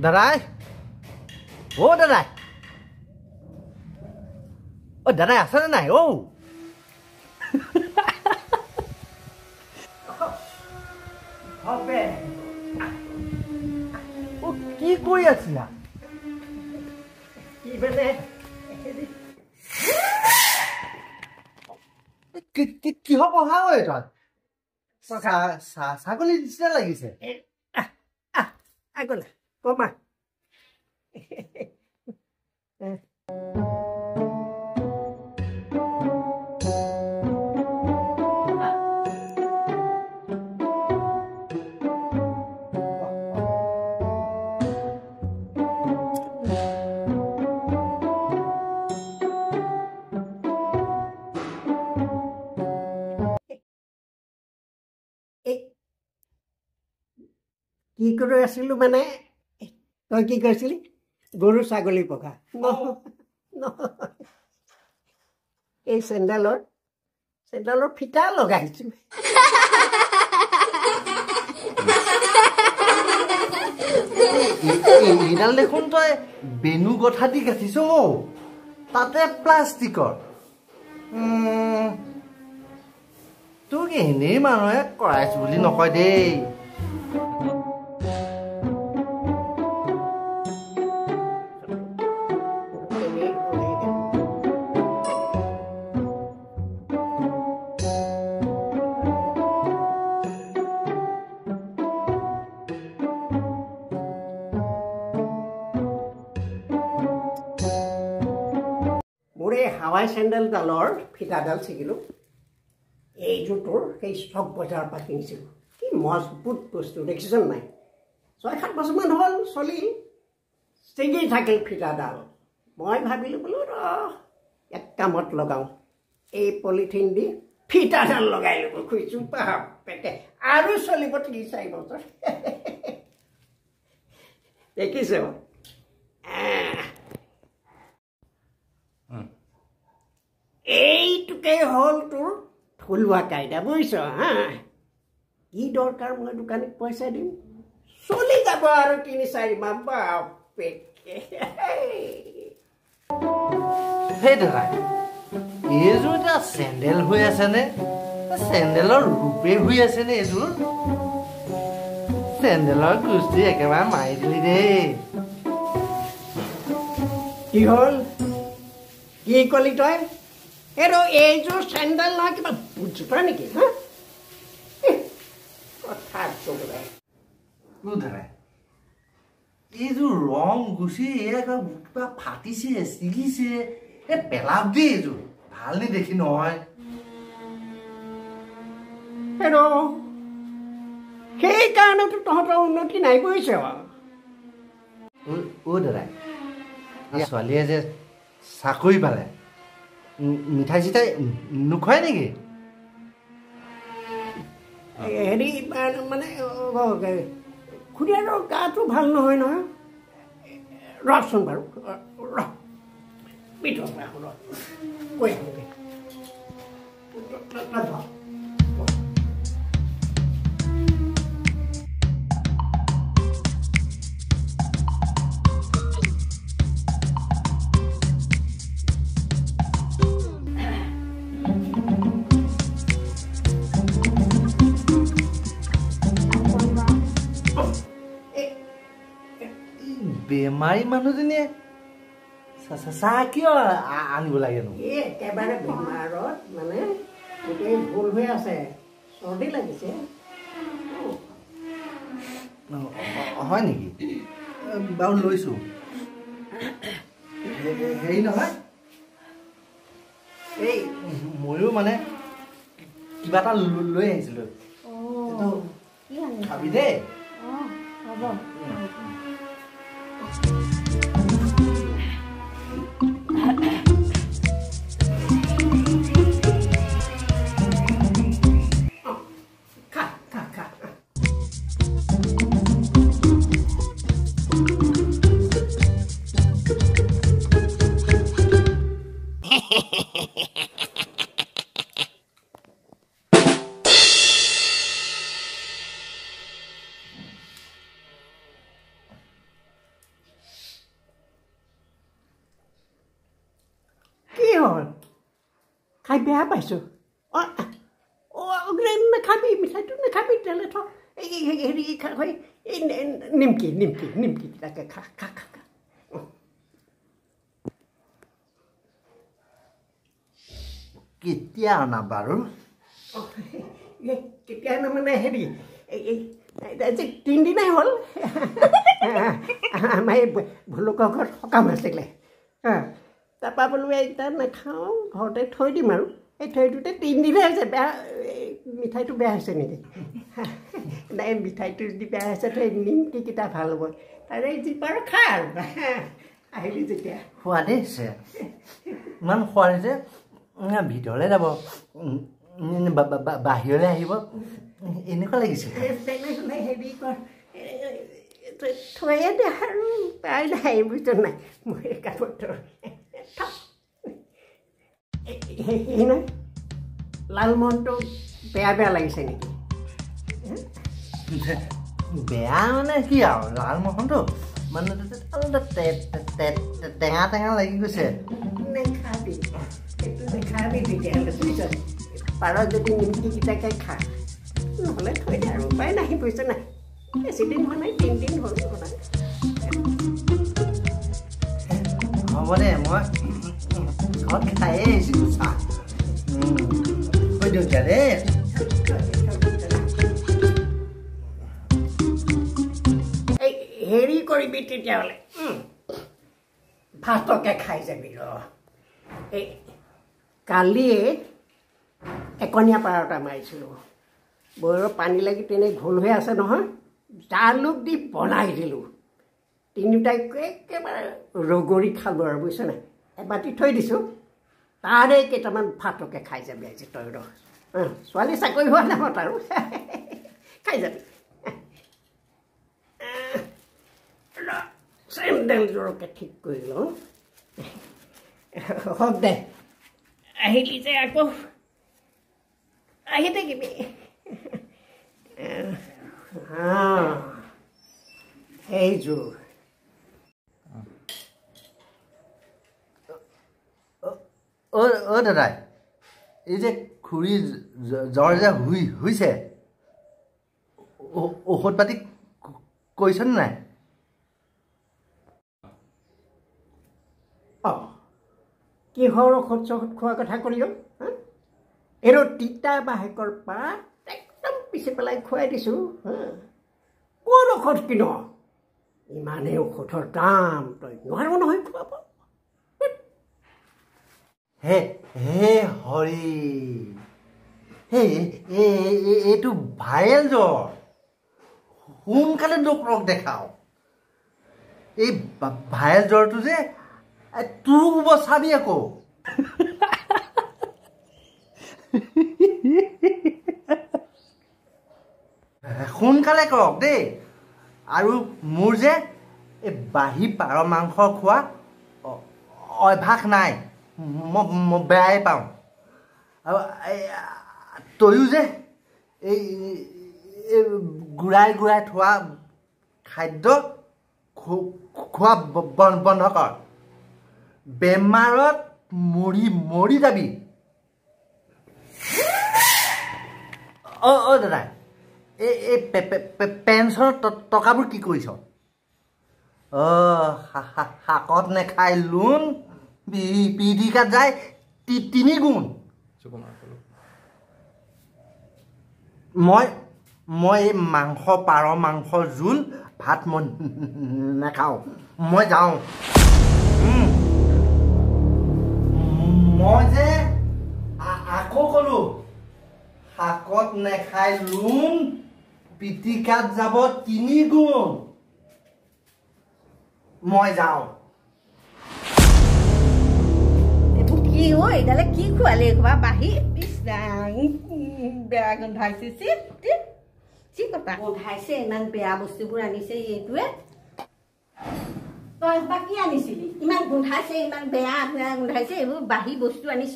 দাদাই ও দাদাই ও দাদাই আছেনে নাই ও হবে ও কি কৰি আছিলা কি মানে কিহৰ পঢ়া ঐ তই ছাগলী নিচিনা লাগিছে আগলে কমা কি কৰি আছিলো মানে তই কি কৰিছিলি গৰু ছাগলী পকা এই চেণ্ডেলৰ ফিটা লগাইছো এইডাল দেখোন তই বেনু গঠা দি গাঠিছ তাতে প্লাষ্টিকৰ তোক এনেই মানুহে কৰাইছো বুলি নকয় দেই হাৱাই চেণ্ডেলডালৰ ফিটাডাল ছিগিলোঁ এইযোৰ তোৰ সেই চক বজাৰৰ পৰা কিনিছিলোঁ কি মজবুত বস্তু দেখিছ নাই ৬-৭ বছৰমান হ'ল চলি ছিগি থাকিল ফিটাডাল মই ভাবিলোঁ বোলো এক কামত লগাওঁ এই পলিথিন দি ফিটাডাল লগাই ল'ব খুজিছোঁ পেটে আৰু চলিব ৩-৪ বছৰ দেখিছ এইটোকে হ'ল তোৰ থলুৱা কাইদা বুজিছ হা কি দৰকাৰ মই দোকানীক পইচা দিম চলি যাব আৰু ৩-৪ মাহ বাপে সেই দাদাই এইযোৰ এতিয়া চেণ্ডেল হৈ আছেনে চেণ্ডেলৰ ৰূপে হৈ আছেনে এইযোৰ চেণ্ডেলৰ কুস্তি একেবাৰে মাৰি দিলি দেই কি হ'ল কি কলি তই এইযোৰ চেণ্ডেল নহয় কিবা বুজি পোৱা নেকি হা কথা এইযোৰ ৰং গুচি কিবা ফাটিছে ছিগিছে পেলাব দেই এইযোৰ ভাল নেদেখি নহয় সেইকাৰণেতো তহঁতৰ উন্নতি নাই বুজিছ দাদাই ছোৱালীয়ে যে চাকৰি পালে মিঠাই চিঠাই নোখোৱাই নেকি হেৰি মানে খুৰীয়াৰৰ গাটো ভাল নহয় নহয় ৰচোন বাৰু ভিতৰৰ পৰা কৈ আহোঁগৈ বেমাৰী মানুহজনীয়ে চাহ কিয় আনিব লাগেনো একেবাৰে বেমাৰত মানে গোটেই ভুল হৈ আছে চৰ্দি লাগিছে হয় নেকি বাৰু লৈছো হেৰি নহয় এই ময়ো মানে কিবা এটা লৈ আহিছিলো খাবি দেই হ'ব হ'ল খাই বেয়া পাইছোঁ নাখাবি মিঠাইটো নাখাবি তেতিয়াহ'লে থ হেৰি এই নিমকি তাকে খা খা খা খা কেতিয়া অনা বাৰু কেতিয়া মানে হেৰি আজি 3 দিনাই হ'ল আমাৰ এই ভুলুকৰ ঘৰত সকাম আছিলে তাৰপৰা বোলো এতিয়া নাখাওঁ ঘৰতে থৈ দিম আৰু এই থৈটোতে 3 দিনে হৈছে বেয়া মিঠাইটো বেয়া হৈছে নেকি নাই মিঠাইটো যদি বেয়া হৈছে থৈ নিমকিকেইটা ভাল হ'ব তাৰে যি পাৰ খা আৰু আহিলি যেতিয়া সোৱাদেই হৈছে ইমান সোৱাদ হৈছে ভিতৰলৈ যাব বাহিৰলৈ আহিব এনেকুৱা লাগিছে তেনেহ'লে হেৰি কৰ থৈয়ে দে আৰু পাই নাই বুজিছ নাই মই কাপোৰটো এই নহয় লালমোহনটো বেয়া লাগিছে নেকি বেয়া মানে কি আৰু লালমোহনটো মানে টেঙা লাগি গৈছে নেখাবি সেইটো নেখাবি তেতিয়াহ'লে বুজিছ পাৰ যদি নিমকিকেইটাকে খা নহ'লে থৈ দে আৰু উপায় নাহি বুজিছ নাই বেছিদিন হোৱা নাই 3 দিন হ'ল হ'ব দে মই ঘৰত খায়ে আহিছিলোঁ চাহ হৈ দিওঁ এতিয়া দেই এই হেৰি কৰিবি তেতিয়াহ'লে ভাতকে খাই যাবি এই কালিয়ে একনীয়া পাৰ এটা মাৰিছিলোঁ বৈৰৰ পানী লাগি তেনে ঘোল হৈ আছে নহয় জালুক দি বনাই দিলোঁ তিনিওটাই একেবাৰে ৰগৰি খালোঁ আৰু বুজিছ নাই এবাটি থৈ দিছোঁ তাৰে কেইটামান ভাতকে খাই যাবি আজি তই ছোৱালী চাকৰি হোৱা নামত আৰু খাই যাবি চেণ্ডেলযোৰকে ঠিক কৰি লওঁ হওক দে আহিলি যে আকৌ আহি থাকিবি সেইযোৰ অ' দাদাই এই যে খুৰী জ্বৰ যে হৈছে ঔষধ পাতি কৈছনে নাই কিহৰ ঔষধ চৌষধ খোৱাৰ কথা কৰি এইটো তিতা বাহেকৰ পাত একদম পিচি পেলাই খুৱাই দিছোঁ ক'ত ঔষধ কিন ইমানেই ঔষধৰ দাম তই নোৱাৰো নহয় খুৱাব হে হৰি এইটো ভাইৰেল জ্বৰ সোনকালে ডক্তৰক দেখাও এই ভাইৰেল জ্বৰটো যে তোক বচাবি আকৌ সোনকালে কৰক দেই আৰু মোৰ যে এই বাহি পাৰ মাংস খোৱা অভ্যাস নাই মই বেয়াই পাওঁ আৰু তয়ো যে এই গুড়াই থোৱা খাদ্য খোৱা বন্ধ কৰ বেমাৰত মৰি যাবি অ' দাদা এই পেঞ্চনৰ টকাবোৰ কি কৰিছ শাকত নেখাই লোন পিটিকাত যায় 3 গুণ মই এই পাৰ মাংস জোল ভাত মই নাখাওঁ মই যাওঁ মই যে আকৌ ক'লো শাকত নেখাই লোন পিটিকাত যাব 3 গুণ মই যাওঁ এইবোৰ কি হয় এইডালে কি খোৱালে খোৱা বাহি বেয়া গোন্ধাইছে কি কথা গোন্ধাইছে ইমান বেয়া বস্তুবোৰ আনিছে এইটোৱে তই বা কি আনিছিলি ইমান গোন্ধাইছে ইমান বেয়া গোন্ধাইছে এইবোৰ বাহি বস্তু আনিছ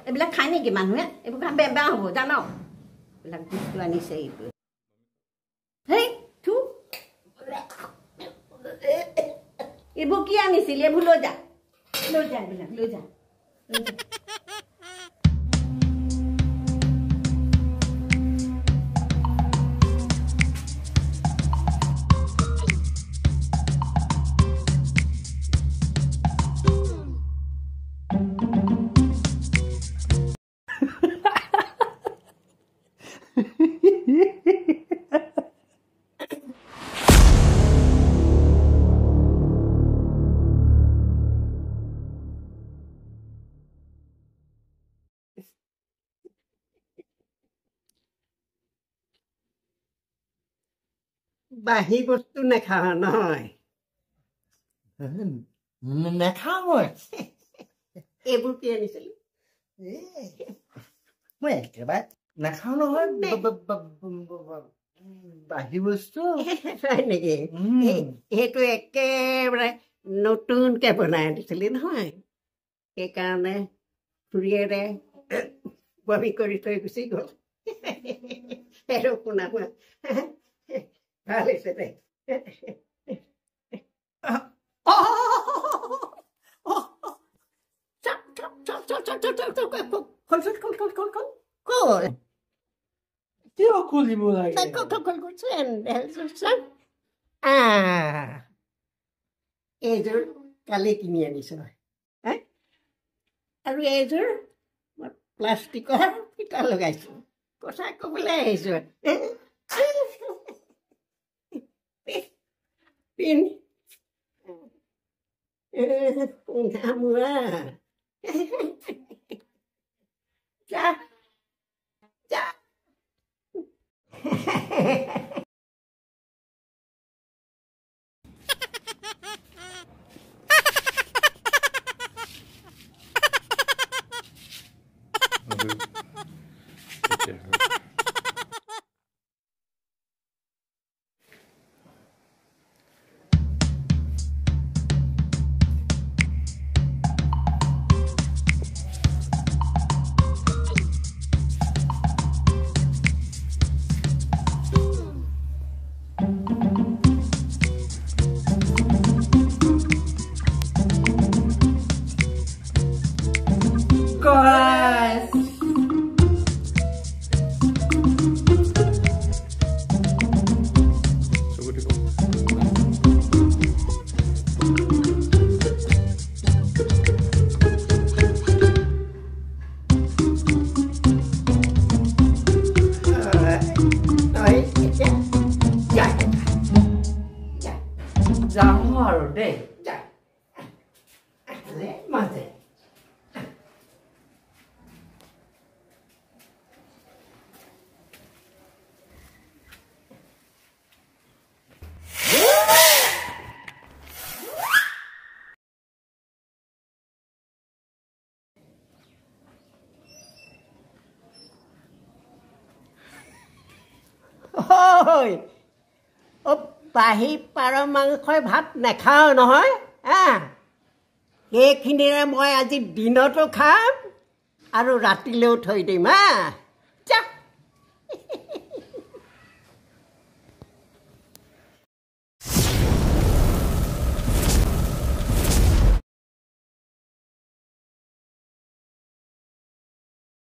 এইবিলাক খাই নেকি মানুহে এইবোৰ বেয়া হ'ব জান এইবিলাক বস্তু আনিছে এইটোৱে হেই থু এইবোৰ কি আনিছিলি এইবোৰ লৈ যা এইবিলাক লৈ বাহি বস্তু নেখাওঁ নহয় নেখাওঁ মই এইবোৰ কি আনিছিলো মই একেবাৰে নাখাওঁ নহয় বাহি বস্তু হয় নেকি সেইটো একেবাৰে নতুনকে বনাই আনিছিলি নহয় সেইকাৰণে খুৰীয়েৰে বমি কৰি থৈ গুচি গ'ল আৰু শুনা মই ভাল হৈছে দে কিয় খুলিব লাগে এইযোৰ কালি কিনি আনিছো আৰু এইযোৰ মই প্লাষ্টিকৰ ফিটা লগাইছো কথা কবলৈ আহিছো মোৰা যা যা যাওঁ আৰু দেই মাজে বাহি পাৰ মাংসই ভাত নাখাওঁ নহয় সেইখিনিৰে মই আজি দিনতো খাম আৰু ৰাতিলৈও থৈ দিম